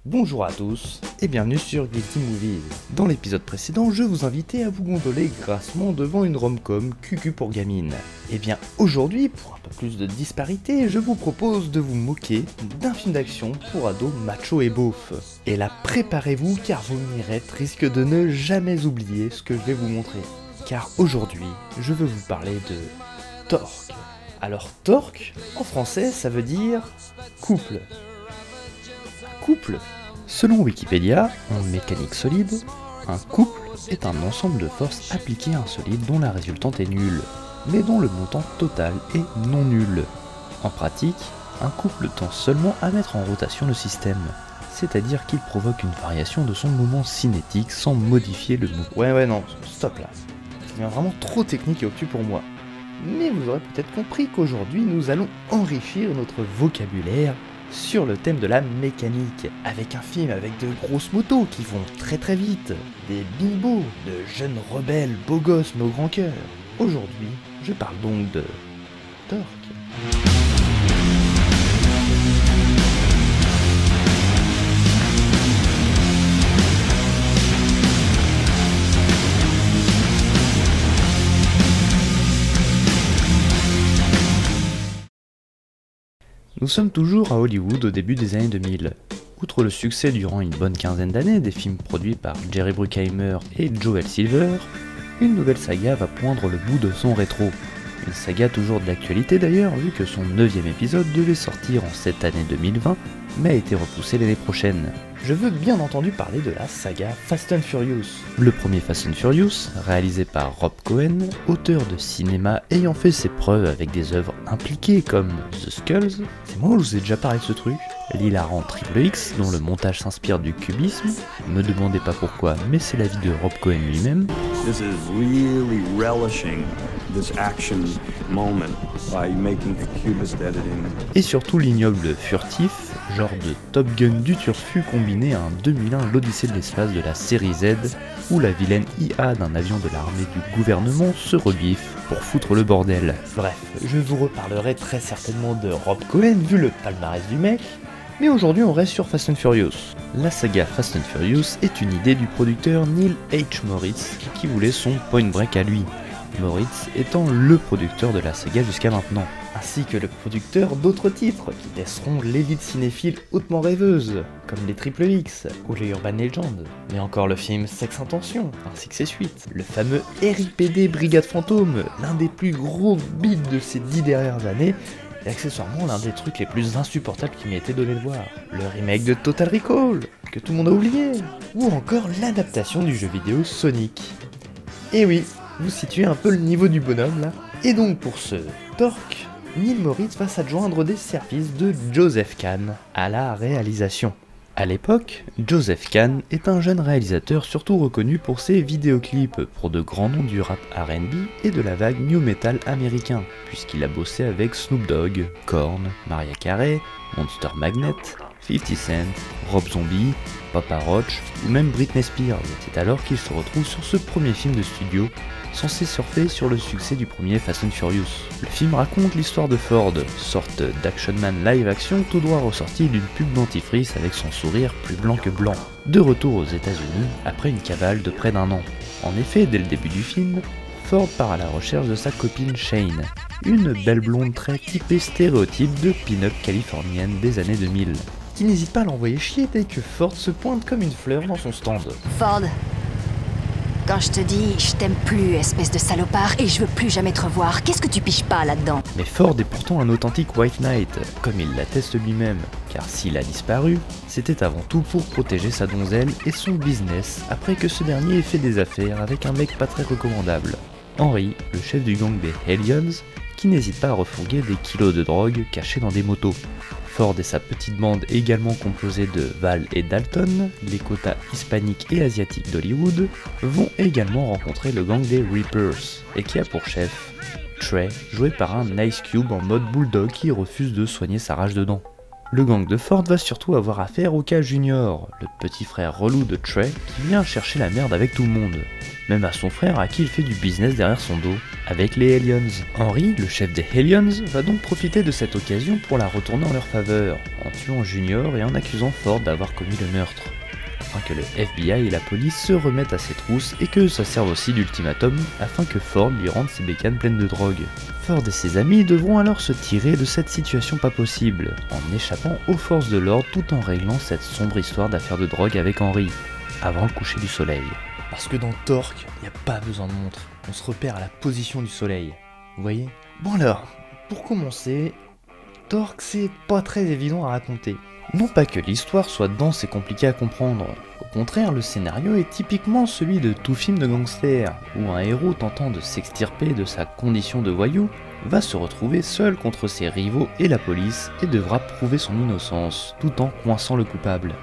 Bonjour à tous et bienvenue sur Guilty Movies. Dans l'épisode précédent, je vous invitais à vous gondoler grassement devant une rom-com cucu pour gamine. Et bien aujourd'hui, pour un peu plus de disparité, je vous propose de vous moquer d'un film d'action pour ados macho et beauf. Et là, préparez-vous car vos mirettes risquent de ne jamais oublier ce que je vais vous montrer. Car aujourd'hui, je veux vous parler de Torque. Alors Torque, en français, ça veut dire couple. Couple. Selon Wikipédia, en mécanique solide, un couple est un ensemble de forces appliquées à un solide dont la résultante est nulle, mais dont le montant total est non nul. En pratique, un couple tend seulement à mettre en rotation le système, c'est-à-dire qu'il provoque une variation de son moment cinétique sans modifier le mouvement. Ouais non, stop là. Ça devient vraiment trop technique et obtus pour moi. Mais vous aurez peut-être compris qu'aujourd'hui nous allons enrichir notre vocabulaire sur le thème de la mécanique, avec un film avec de grosses motos qui vont très très vite, des bimbos, de jeunes rebelles beaux gosses mais au grand cœur. Aujourd'hui, je parle donc de Torque. Nous sommes toujours à Hollywood au début des années 2000. Outre le succès durant une bonne quinzaine d'années des films produits par Jerry Bruckheimer et Joel Silver, une nouvelle saga va poindre le bout de son rétro. Une saga toujours d'actualité d'ailleurs, vu que son 9e épisode devait sortir en cette année 2020, mais a été repoussé l'année prochaine. Je veux bien entendu parler de la saga Fast and Furious. Le premier Fast and Furious, réalisé par Rob Cohen, auteur de cinéma ayant fait ses preuves avec des œuvres impliquées comme The Skulls. C'est moi où je vous ai déjà parlé de ce truc. L'hilarant Triple X, dont le montage s'inspire du cubisme. Me demandez pas pourquoi, mais c'est l'avis de Rob Cohen lui-même. This is really relishing this action moment by making the cubist editing. Et surtout l'ignoble Furtif, genre de Top Gun du turfu combiné à un 2001 l'Odyssée de l'espace de la série Z, où la vilaine IA d'un avion de l'armée du gouvernement se rebiffe pour foutre le bordel. Bref, je vous reparlerai très certainement de Rob Cohen vu le palmarès du mec, mais aujourd'hui on reste sur Fast and Furious. La saga Fast and Furious est une idée du producteur Neil H. Moritz qui voulait son Point Break à lui. Moritz étant le producteur de la saga jusqu'à maintenant, ainsi que le producteur d'autres titres qui laisseront l'élite cinéphile hautement rêveuse, comme les Triple X ou les Urban Legend, mais encore le film Sex Intention, ainsi que ses suites, le fameux RIPD Brigade Fantôme, l'un des plus gros beats de ces 10 dernières années, et accessoirement l'un des trucs les plus insupportables qui m'ait été donné de voir, le remake de Total Recall, que tout le monde a oublié, ou encore l'adaptation du jeu vidéo Sonic. Et oui, vous situez un peu le niveau du bonhomme là. Et donc pour ce Torque, Neil Moritz va s'adjoindre des services de Joseph Kahn à la réalisation. A l'époque, Joseph Kahn est un jeune réalisateur surtout reconnu pour ses vidéoclips pour de grands noms du rap R&B et de la vague new metal américain, puisqu'il a bossé avec Snoop Dogg, Korn, Mariah Carey, Monster Magnet, 50 Cent, Rob Zombie, Papa Roach ou même Britney Spears. C'est alors qu'il se retrouve sur ce premier film de studio, censé surfer sur le succès du premier Fast and Furious. Le film raconte l'histoire de Ford, sorte d'action man live action tout droit ressorti d'une pub dentifrice avec son sourire plus blanc que blanc. De retour aux États-Unis après une cavale de près d'un an. En effet, dès le début du film, Ford part à la recherche de sa copine Shane, une belle blonde très typée stéréotype de pin-up californienne des années 2000, qui n'hésite pas à l'envoyer chier dès que Ford se pointe comme une fleur dans son stand. Ford, quand je te dis je t'aime plus, espèce de salopard, et je veux plus jamais te revoir, qu'est-ce que tu piges pas là-dedans? Mais Ford est pourtant un authentique White Knight, comme il l'atteste lui-même, car s'il a disparu, c'était avant tout pour protéger sa donzelle et son business après que ce dernier ait fait des affaires avec un mec pas très recommandable. Henry, le chef du gang des Hellions, qui n'hésite pas à refourguer des kilos de drogue cachés dans des motos. Ford et sa petite bande également composée de Val et Dalton, les quotas hispaniques et asiatiques d'Hollywood, vont également rencontrer le gang des Reapers, et qui a pour chef Trey, joué par un Ice Cube en mode bulldog qui refuse de soigner sa rage de dents. Le gang de Ford va surtout avoir affaire au cas Junior, le petit frère relou de Trey qui vient chercher la merde avec tout le monde. Même à son frère à qui il fait du business derrière son dos, avec les Hellions. Henry, le chef des Hellions, va donc profiter de cette occasion pour la retourner en leur faveur, en tuant Junior et en accusant Ford d'avoir commis le meurtre. Afin que le FBI et la police se remettent à ses trousses et que ça serve aussi d'ultimatum afin que Ford lui rende ses bécanes pleines de drogue. Ford et ses amis devront alors se tirer de cette situation pas possible, en échappant aux forces de l'ordre tout en réglant cette sombre histoire d'affaires de drogue avec Henry, avant le coucher du soleil. Parce que dans Torque, il n'y a pas besoin de montre, on se repère à la position du soleil. Vous voyez? Bon alors, pour commencer, Torque c'est pas très évident à raconter. Non pas que l'histoire soit dense et compliquée à comprendre, au contraire le scénario est typiquement celui de tout film de gangster, où un héros tentant de s'extirper de sa condition de voyou va se retrouver seul contre ses rivaux et la police et devra prouver son innocence, tout en coinçant le coupable.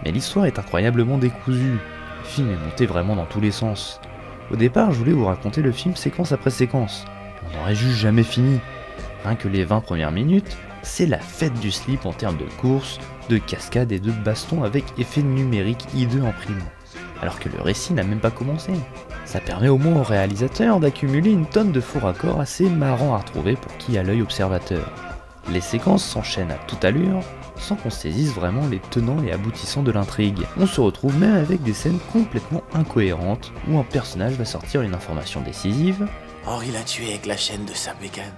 Mais l'histoire est incroyablement décousue, le film est monté vraiment dans tous les sens. Au départ je voulais vous raconter le film séquence après séquence, on n'aurait juste jamais fini. Rien que les 20 premières minutes, c'est la fête du slip en termes de course, de cascade et de baston avec effet numérique hideux en prime. Alors que le récit n'a même pas commencé. Ça permet au moins au réalisateur d'accumuler une tonne de faux raccords assez marrants à retrouver pour qui a l'œil observateur. Les séquences s'enchaînent à toute allure, sans qu'on saisisse vraiment les tenants et aboutissants de l'intrigue. On se retrouve même avec des scènes complètement incohérentes, où un personnage va sortir une information décisive. Henry l'a tué avec la chaîne de sa bécane.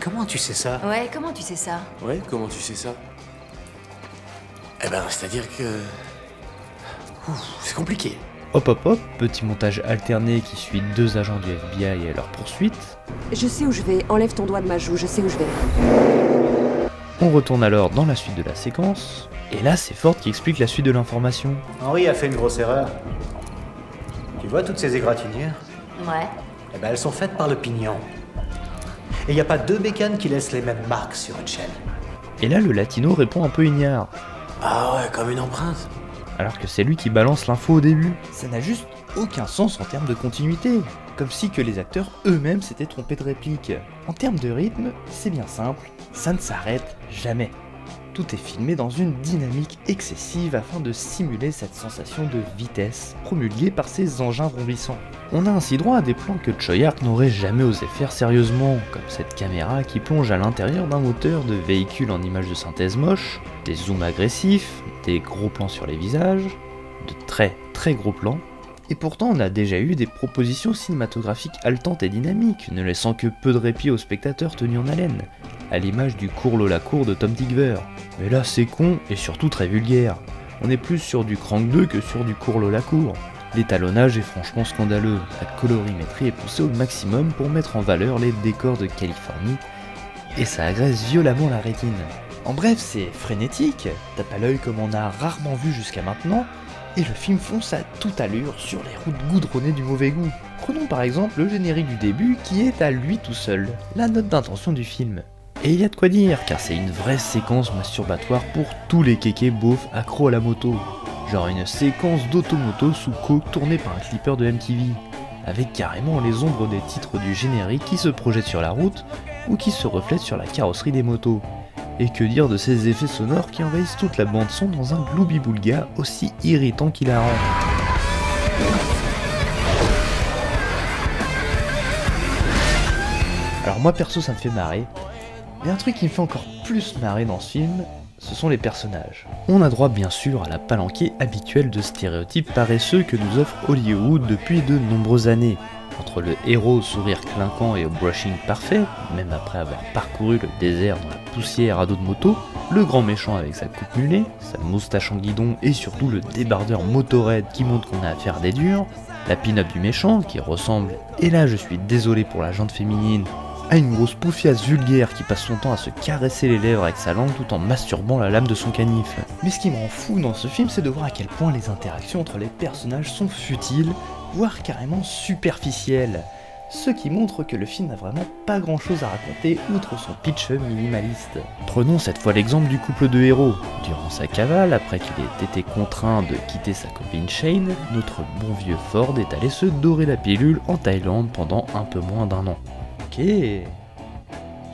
Comment tu sais ça? Ouais, comment tu sais ça? Ouais, comment tu sais ça? Eh ben, c'est-à-dire que... c'est compliqué. Hop hop hop, petit montage alterné qui suit deux agents du FBI et leur poursuite. Je sais où je vais, enlève ton doigt de ma joue, je sais où je vais. On retourne alors dans la suite de la séquence, et là c'est Ford qui explique la suite de l'information. Henry a fait une grosse erreur. Tu vois toutes ces égratignures? Ouais. Eh ben elles sont faites par le pignon. Et il n'y a pas deux bécanes qui laissent les mêmes marques sur une chaîne. Et là le latino répond un peu ignare, Ah ouais, comme une empreinte. alors que c'est lui qui balance l'info au début. Ça n'a juste aucun sens en termes de continuité, comme si que les acteurs eux-mêmes s'étaient trompés de réplique. En termes de rythme, c'est bien simple, ça ne s'arrête jamais. Tout est filmé dans une dynamique excessive afin de simuler cette sensation de vitesse promulguée par ces engins ronrissants. On a ainsi droit à des plans que Choyark n'aurait jamais osé faire sérieusement, comme cette caméra qui plonge à l'intérieur d'un moteur de véhicule en images de synthèse moche, des zooms agressifs, des gros plans sur les visages, de très gros plans. Et pourtant on a déjà eu des propositions cinématographiques haletantes et dynamiques, ne laissant que peu de répit aux spectateurs tenus en haleine, à l'image du Courle-la-Cour de Tom Tykwer. Mais là c'est con et surtout très vulgaire. On est plus sur du Crank 2 que sur du Courle-la-Cour. L'étalonnage est franchement scandaleux, la colorimétrie est poussée au maximum pour mettre en valeur les décors de Californie, et ça agresse violemment la rétine. En bref, c'est frénétique, tape à l'œil comme on a rarement vu jusqu'à maintenant, et le film fonce à toute allure sur les routes goudronnées du mauvais goût. Prenons par exemple le générique du début qui est à lui tout seul, la note d'intention du film. Et il y a de quoi dire, car c'est une vraie séquence masturbatoire pour tous les kékés beaufs accros à la moto. Genre une séquence d'automoto sous coke tournée par un clipper de MTV, avec carrément les ombres des titres du générique qui se projettent sur la route ou qui se reflètent sur la carrosserie des motos. Et que dire de ces effets sonores qui envahissent toute la bande son dans un gloubi-boulga aussi irritant qu'il la rend. Alors moi perso ça me fait marrer, mais un truc qui me fait encore plus marrer dans ce film, ce sont les personnages. On a droit bien sûr à la palanquée habituelle de stéréotypes paresseux que nous offre Hollywood depuis de nombreuses années. Entre le héros au sourire clinquant et au brushing parfait, même après avoir parcouru le désert dans la poussière à dos de moto, le grand méchant avec sa coupe mulet, sa moustache en guidon et surtout le débardeur Motorhead qui montre qu'on a affaire à des durs, la pin-up du méchant qui ressemble, et là je suis désolé pour la jante féminine, à une grosse poufiasse vulgaire qui passe son temps à se caresser les lèvres avec sa langue tout en masturbant la lame de son canif. Mais ce qui me rend fou dans ce film, c'est de voir à quel point les interactions entre les personnages sont futiles, voire carrément superficielles. Ce qui montre que le film n'a vraiment pas grand chose à raconter outre son pitch minimaliste. Prenons cette fois l'exemple du couple de héros. Durant sa cavale, après qu'il ait été contraint de quitter sa copine Shane, notre bon vieux Ford est allé se dorer la pilule en Thaïlande pendant un peu moins d'un an. Ok,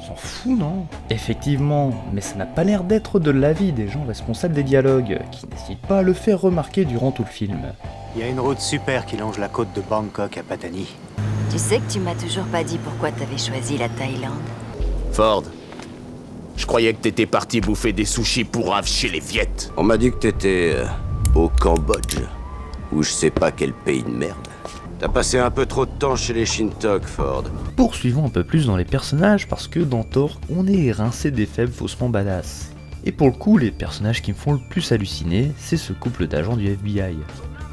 s'en fout, non? Effectivement, mais ça n'a pas l'air d'être de l'avis des gens responsables des dialogues, qui n'hésitent pas à le faire remarquer durant tout le film. Il y a une route super qui longe la côte de Bangkok à Patani. Tu sais que tu m'as toujours pas dit pourquoi t'avais choisi la Thaïlande. Ford, je croyais que t'étais parti bouffer des sushis pourraves chez les Viettes. On m'a dit que t'étais au Cambodge, ou je sais pas quel pays de merde. T'as passé un peu trop de temps chez les Shintok, Ford. Poursuivons un peu plus dans les personnages parce que dans Torque, on est rincé des faibles faussement badass. Et pour le coup, les personnages qui me font le plus halluciner, c'est ce couple d'agents du FBI.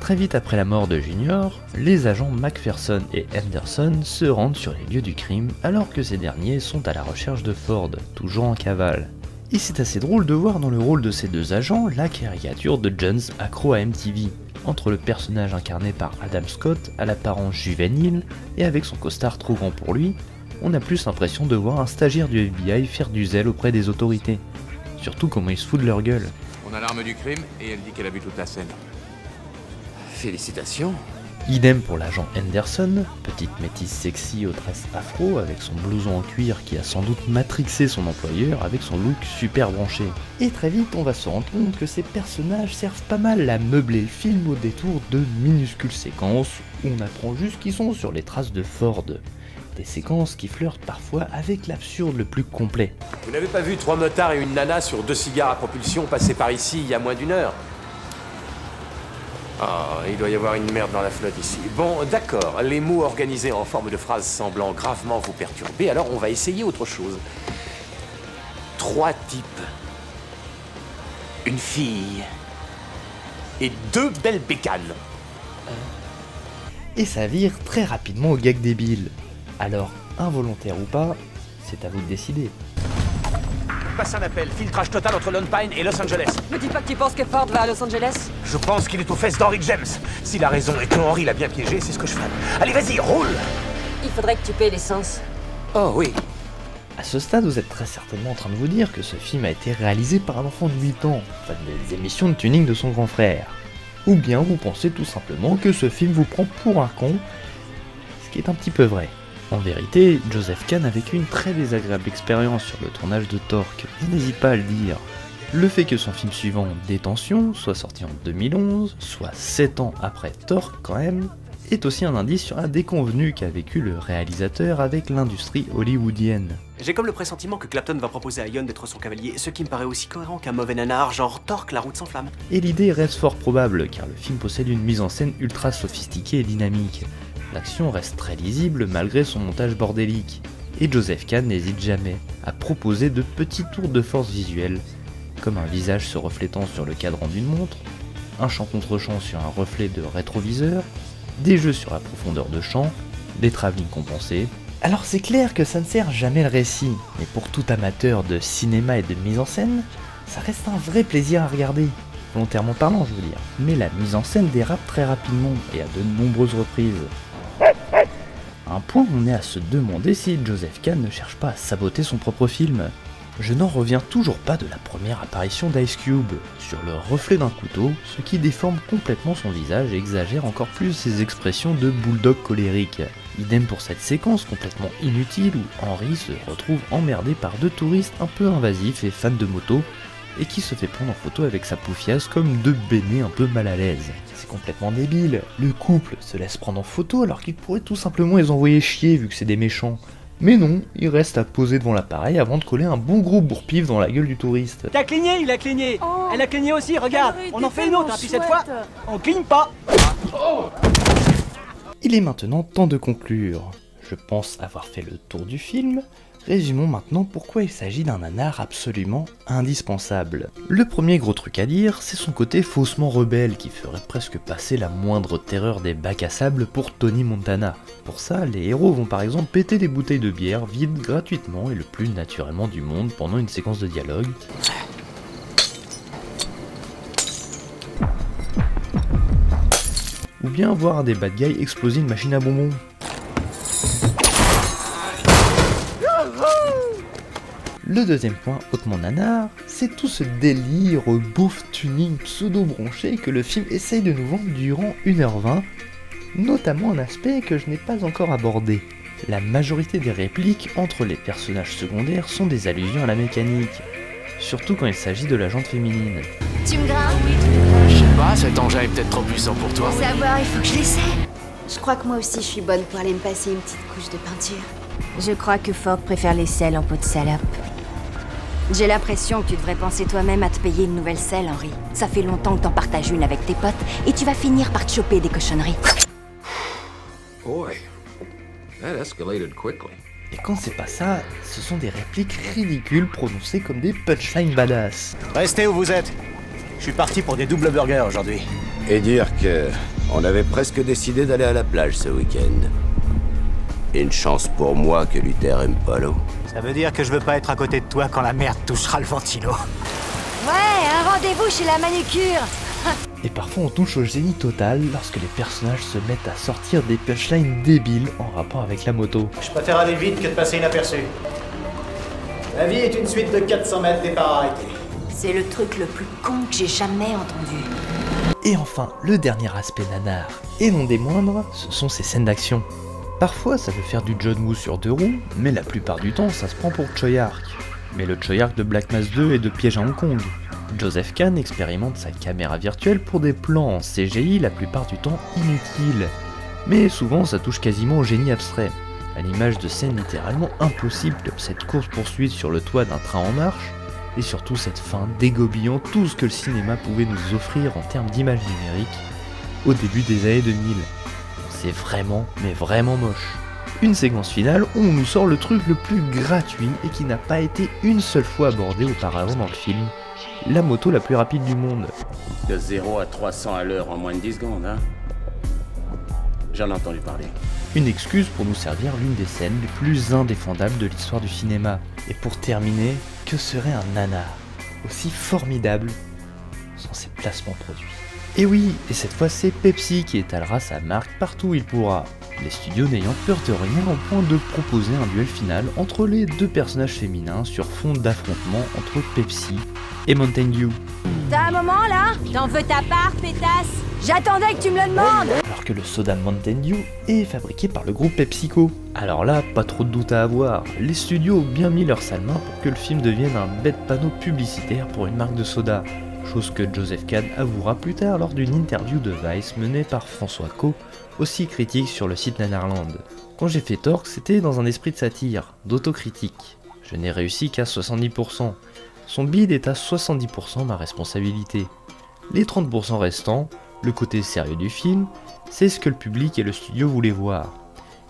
Très vite après la mort de Junior, les agents McPherson et Henderson se rendent sur les lieux du crime alors que ces derniers sont à la recherche de Ford, toujours en cavale. Et c'est assez drôle de voir dans le rôle de ces deux agents la caricature de Jones accro à MTV, entre le personnage incarné par Adam Scott à l'apparence juvénile et avec son costard trop grand pour lui, on a plus l'impression de voir un stagiaire du FBI faire du zèle auprès des autorités. Surtout comment ils se foutent de leur gueule. On a l'arme du crime et elle dit qu'elle a vu toute la scène. Félicitations. Idem pour l'agent Henderson, petite métisse sexy aux tresses afro avec son blouson en cuir qui a sans doute matrixé son employeur avec son look super branché. Et très vite on va se rendre compte que ces personnages servent pas mal à meubler le film au détour de minuscules séquences où on apprend juste qu'ils sont sur les traces de Ford. Des séquences qui flirtent parfois avec l'absurde le plus complet. Vous n'avez pas vu 3 motards et une nana sur 2 cigares à propulsion passer par ici il y a moins d'1 heure? Ah, il doit y avoir une merde dans la flotte ici. Bon, d'accord, les mots organisés en forme de phrases semblant gravement vous perturber, alors on va essayer autre chose. 3 types. Une fille. Et 2 belles bécanes. Et ça vire très rapidement au gag débile. Alors, involontaire ou pas, c'est à vous de décider. Passe un appel, filtrage total entre Lone Pine et Los Angeles. Me dis pas que tu penses que Ford va à Los Angeles? Je pense qu'il est aux fesses d'Henry James. Si la raison est que Henry l'a bien piégé, c'est ce que je ferai. Allez, vas-y, roule! Il faudrait que tu payes l'essence. Oh oui. À ce stade, vous êtes très certainement en train de vous dire que ce film a été réalisé par un enfant de 8 ans, fan des émissions de tuning de son grand frère. Ou bien vous pensez tout simplement que ce film vous prend pour un con, ce qui est un petit peu vrai. En vérité, Joseph Kahn a vécu une très désagréable expérience sur le tournage de Torque, je n'hésite pas à le dire. Le fait que son film suivant, Détention, soit sorti en 2011, soit 7 ans après Torque quand même, est aussi un indice sur la déconvenue qu'a vécu le réalisateur avec l'industrie hollywoodienne. J'ai comme le pressentiment que Clapton va proposer à Ion d'être son cavalier, ce qui me paraît aussi cohérent qu'un mauvais nanar genre Torque, la route sans flamme. Et l'idée reste fort probable, car le film possède une mise en scène ultra sophistiquée et dynamique. L'action reste très lisible malgré son montage bordélique, et Joseph Kahn n'hésite jamais à proposer de petits tours de force visuelle, comme un visage se reflétant sur le cadran d'une montre, un champ contre champ sur un reflet de rétroviseur, des jeux sur la profondeur de champ, des travelling compensés. Alors c'est clair que ça ne sert jamais le récit, mais pour tout amateur de cinéma et de mise en scène, ça reste un vrai plaisir à regarder, volontairement parlant je veux dire. Mais la mise en scène dérape très rapidement et à de nombreuses reprises. À un point où on est à se demander si Joseph Kahn ne cherche pas à saboter son propre film. Je n'en reviens toujours pas de la première apparition d'Ice Cube, sur le reflet d'un couteau, ce qui déforme complètement son visage et exagère encore plus ses expressions de bulldog colérique. Idem pour cette séquence complètement inutile où Henry se retrouve emmerdé par 2 touristes un peu invasifs et fans de moto, et qui se fait prendre en photo avec sa poufiasse comme 2 bénés un peu mal à l'aise. C'est complètement débile, le couple se laisse prendre en photo alors qu'il pourrait tout simplement les envoyer chier vu que c'est des méchants. Mais non, il reste à poser devant l'appareil avant de coller un bon gros bourre-pif dans la gueule du touriste. T'as cligné, il a cligné. Oh, elle a cligné aussi, regarde. On en fait une autre, hein, puis cette fois, on cligne pas. Il est maintenant temps de conclure. Je pense avoir fait le tour du film. Résumons maintenant pourquoi il s'agit d'un nanar absolument indispensable. Le premier gros truc à dire, c'est son côté faussement rebelle qui ferait presque passer la moindre terreur des bacs à sable pour Tony Montana. Pour ça, les héros vont par exemple péter des bouteilles de bière vides gratuitement et le plus naturellement du monde pendant une séquence de dialogue. Ou bien voir des bad guys exploser une machine à bonbons. Le deuxième point hautement nanar, c'est tout ce délire bouffe tuning pseudo-bronché que le film essaye de nous vendre durant 1h20, notamment un aspect que je n'ai pas encore abordé. la majorité des répliques entre les personnages secondaires sont des allusions à la mécanique, surtout quand il s'agit de la jante féminine. Tu me grimpes? Je sais pas, cet engin est peut-être trop puissant pour toi. Pour savoir, il faut que je l'essaie. Je crois que moi aussi je suis bonne pour aller me passer une petite couche de peinture. Je crois que Ford préfère les selles en peau de salope. J'ai l'impression que tu devrais penser toi-même à te payer une nouvelle selle, Henry. Ça fait longtemps que t'en partages une avec tes potes et tu vas finir par te choper des cochonneries. Boy, that escalated quickly. Et quand c'est pas ça, ce sont des répliques ridicules prononcées comme des punchlines badass. Restez où vous êtes. Je suis parti pour des doubles burgers aujourd'hui. Et dire que on avait presque décidé d'aller à la plage ce week-end. Une chance pour moi que Luther aime pas l'eau. Ça veut dire que je veux pas être à côté de toi quand la merde touchera le ventilo. Ouais, un rendez-vous chez la manucure. Et parfois on touche au génie total lorsque les personnages se mettent à sortir des punchlines débiles en rapport avec la moto. Je préfère aller vite que de passer inaperçu. La vie est une suite de 400 mètres départ arrêté. C'est le truc le plus con que j'ai jamais entendu. Et enfin, le dernier aspect nanar, et non des moindres, ce sont ces scènes d'action. Parfois ça veut faire du John Woo sur deux roues, mais la plupart du temps ça se prend pour Choi Ark. Mais le Choi Ark de Black Mass 2 et de Piège à Hong Kong. Joseph Kahn expérimente sa caméra virtuelle pour des plans en CGI la plupart du temps inutiles. Mais souvent ça touche quasiment au génie abstrait, à l'image de scènes littéralement impossibles comme cette course-poursuite sur le toit d'un train en marche, et surtout cette fin dégobillant tout ce que le cinéma pouvait nous offrir en termes d'images numériques au début des années 2000. C'est vraiment, mais vraiment moche. Une séquence finale où on nous sort le truc le plus gratuit et qui n'a pas été une seule fois abordé auparavant dans le film, la moto la plus rapide du monde. De 0 à 300 à l'heure en moins de 10 secondes, hein? J'en ai entendu parler. Une excuse pour nous servir l'une des scènes les plus indéfendables de l'histoire du cinéma. Et pour terminer, que serait un nanar aussi formidable sans ses placements produits? Et oui, et cette fois c'est Pepsi qui étalera sa marque partout où il pourra, les studios n'ayant peur de rien au point de proposer un duel final entre les deux personnages féminins sur fond d'affrontement entre Pepsi et Mountain Dew. T'as un moment là? T'en veux ta part, pétasse? J'attendais que tu me le demandes! Alors que le soda Mountain Dew est fabriqué par le groupe PepsiCo. Alors là, pas trop de doute à avoir, les studios ont bien mis leur sale main pour que le film devienne un bête panneau publicitaire pour une marque de soda. Chose que Joseph Kahn avouera plus tard lors d'une interview de Vice menée par François Coe, aussi critique sur le site Nanarland. Quand j'ai fait Torque, c'était dans un esprit de satire, d'autocritique. Je n'ai réussi qu'à 70%. Son bide est à 70% ma responsabilité. Les 30% restants, le côté sérieux du film, c'est ce que le public et le studio voulaient voir.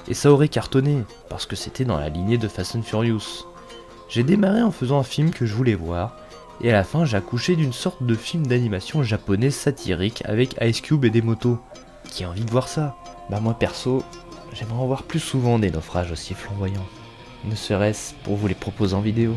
Et ça aurait cartonné, parce que c'était dans la lignée de Fast and Furious. J'ai démarré en faisant un film que je voulais voir, et à la fin j'ai accouché d'une sorte de film d'animation japonais satirique avec Ice Cube et des motos. Qui a envie de voir ça? Bah moi perso, j'aimerais en voir plus souvent des naufrages aussi flamboyants. Ne serait-ce pour vous les proposer en vidéo.